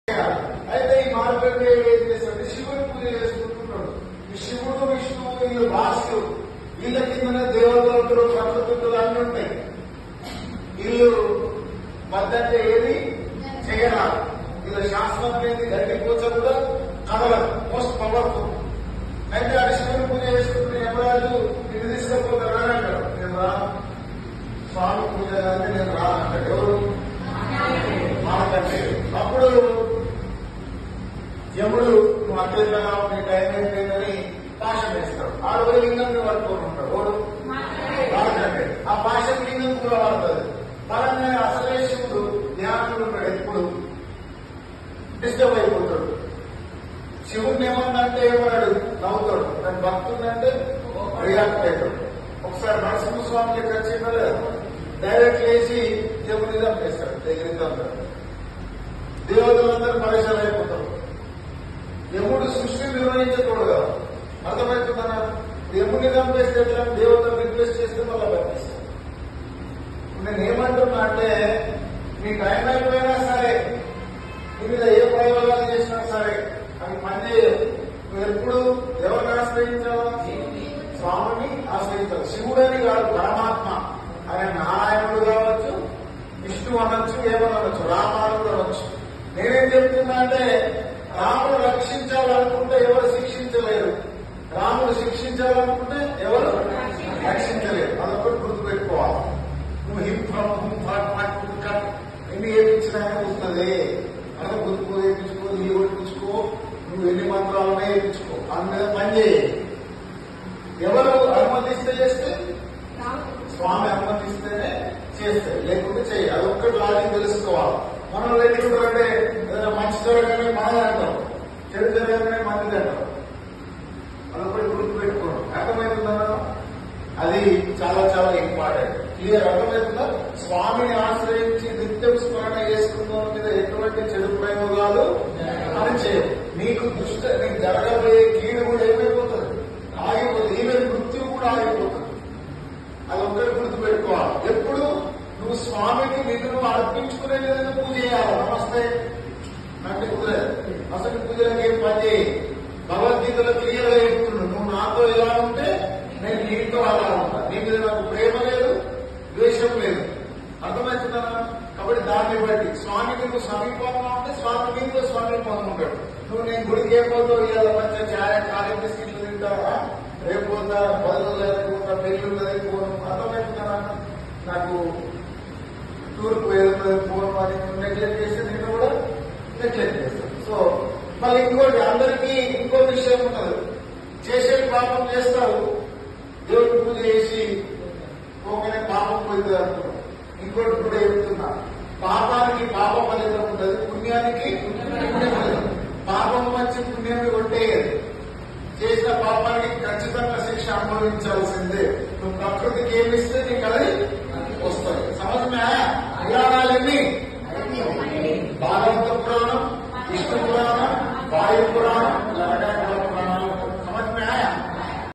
అయితే ఈ మార్కండేయుడు ఏం చేస్తాడు? శివుని పూజ చేసుకుంటున్నాడు. ఈ శివుడు విష్ణువు వీళ్ళు భాషలు, వీళ్ళ కిందనే దేవతలు ప్రకృతులు అన్ని ఉంటాయి. వీళ్ళు మధ్యంటే ఏది చేయరాదు. వీళ్ళ శాస్త్రం ఏంటి? గడ్డి పూజ కూడా కదలదు, మోస్ట్ పవర్ఫుల్. అయితే ఆ శివుని పూజ చేసుకుంటున్న యమరాజు నేను తీసుకపోతాడు అని అంటాడు. నేను రా స్వామి పూజ కానీ నేను రా అంటాడు. ఎవరు? మార్కండేయుడు. అప్పుడు యముడు నువ్వు అట్లా నీ టైం అయిపోయిందని పాశం వేస్తాడు. ఆడు లింగం పట్టుకొని ఉంటాడు. ఓడు మార్కండేయుడు. ఆ పాశం లింగం కూడా పడుతుంది. పరంగా అసలే శివుడు ధ్యానంలో ఉంటాడు. ఎప్పుడు డిస్టర్బ్ అయిపోతాడు. శివుడిని ఏమన్నంటే ఏమన్నాడు? నవ్వుతాడు. కానీ భక్తుందంటే రియాక్ట్ అవుతాడు. ఒకసారి నరసింహస్వామి దగ్గర వచ్చిందా డైరెక్ట్ వేసి యముడిని చంపేస్తాడు. దగ్గరికి దేవతలందరూ పరిచయం అయిపోతారు. యముడు సృష్టి నిర్వహించకూడదు కదా, అర్థమవుతుందన్నా? యముడిని చంపేస్తే దేవతలు రిక్వెస్ట్ చేస్తే మళ్ళీ పంపిస్తాడు. నేను ఏమంటున్నా అంటే మీ టైం అయిపోయినా సరే, మీ మీద ఏ ప్రయోగాలు చేసినా సరే అవి పనిచేయదు. నువ్వు ఎప్పుడు ఎవరిని ఆశ్రయించాలా? స్వామిని ఆశ్రయించాలి. శివుడని కాదు, పరమాత్మ. ఆయన నారాయణుడు కావచ్చు, విష్ణు అనొచ్చు, ఏమనొచ్చు, రామానుడు అనొచ్చు. నేనేం చెప్తున్నా అంటే రాముడు రక్షించాలనుకుంటే ఎవరు శిక్షించలేరు, రాముడు శిక్షించాలనుకుంటే ఎవరు రక్షించలేరు. అదొకటి గుర్తుపెట్టుకోవాలి. నువ్వు ఎన్ని ఏపించినా వస్తుంది. అదే గుర్తు వేయించుకో, నీ ఒట్టించుకో, నువ్వు ఎన్ని మంత్రాలనే వేయించుకో, దాని మీద పని చేయి. ఎవరు అనుమతిస్తే చేస్తే? స్వామి అనుమతిస్తేనే చేస్తే, లేకుంటే చేయి. అదొక్కటి లాజిక్ తెలుసుకోవాలి. మనం లేకుంటే ఏదైనా మంచి జరగగానే మనది అంటాం, చెడు జరగగానే మంచిది అంటాం. అదొకటి గుర్తుపెట్టుకోవడం. అర్థమవుతుందా? అది చాలా చాలా ఇంపార్టెంట్. క్లియర్ అర్థమవుతుందా? స్వామిని ఆశ్రయించి నిత్యం స్మరణ చేసుకున్న మీద ఎటువంటి చెడు ప్రయోగాలు అని చేయవు. నీకు నీకు జరగబోయే కీడు కూడా ఏమైపోతుంది? ఆగిపోతుంది. ఈవెన్ మృత్యు కూడా ఆగిపోతుంది. అదొక్కటి గుర్తుపెట్టుకోవాలి. ఎప్పుడు నువ్వు స్వామికి నిన్ను అర్పించుకునే విధంగా పూజ చేయాలి. నమస్తే అంటే కుదరదు. అసలు పూజలకి ఏం పని చేయి. భగవద్గీతలో క్లియర్ గా చెప్తున్నాడు, నువ్వు నాతో ఎలా ఉంటే నేను నీతో అలా ఉంటా. నీ మీద నాకు ప్రేమ లేదు, ద్వేషం లేదు. అర్థమవుతుందా? కాబట్టి దాన్ని బట్టి స్వామికి నువ్వు సమీపంగా ఉంటే స్వామి నీతో సమీపంగా ఉంటాడు. నువ్వు నేను గుడికి ఏపోతావు, ఇవాళ మంచిగా చాయ కాలేజ్ బిస్కెట్లు తింటావా, రేపు పోతా బదులు లేకపోతా, పెళ్లి లేకపోవడం. అర్థమవుతుందా? నాకు టూర్కు వెళ్తుంది ఫోన్ అని నెగ్లెక్ట్ చేస్తే నేను కూడా నెగ్లెక్ట్ చేస్తాను. సో మళ్ళీ ఇంకోటి అందరికీ ఇంకో విషయం ఉంటుంది. చేసే పాపం చేస్తావు, దేవుడి పూజ చేసి పోగానే పాపం పోయింది అనుకున్నాం. ఇంకోటి కూడా చెప్తున్నా, పాపానికి పాప ఫలితం ఉంటుంది, పుణ్యానికి పుణ్య ఫలితం. పాపం వచ్చి పుణ్యాన్ని కొట్టేయదు. చేసిన పాపానికి ఖచ్చితంగా శిక్ష అనుభవించాల్సిందే. నువ్వు ప్రకృతికి ఏమిస్తే నీకు అది వస్తాయి. సమస్య పురాణాలన్నీ బాగా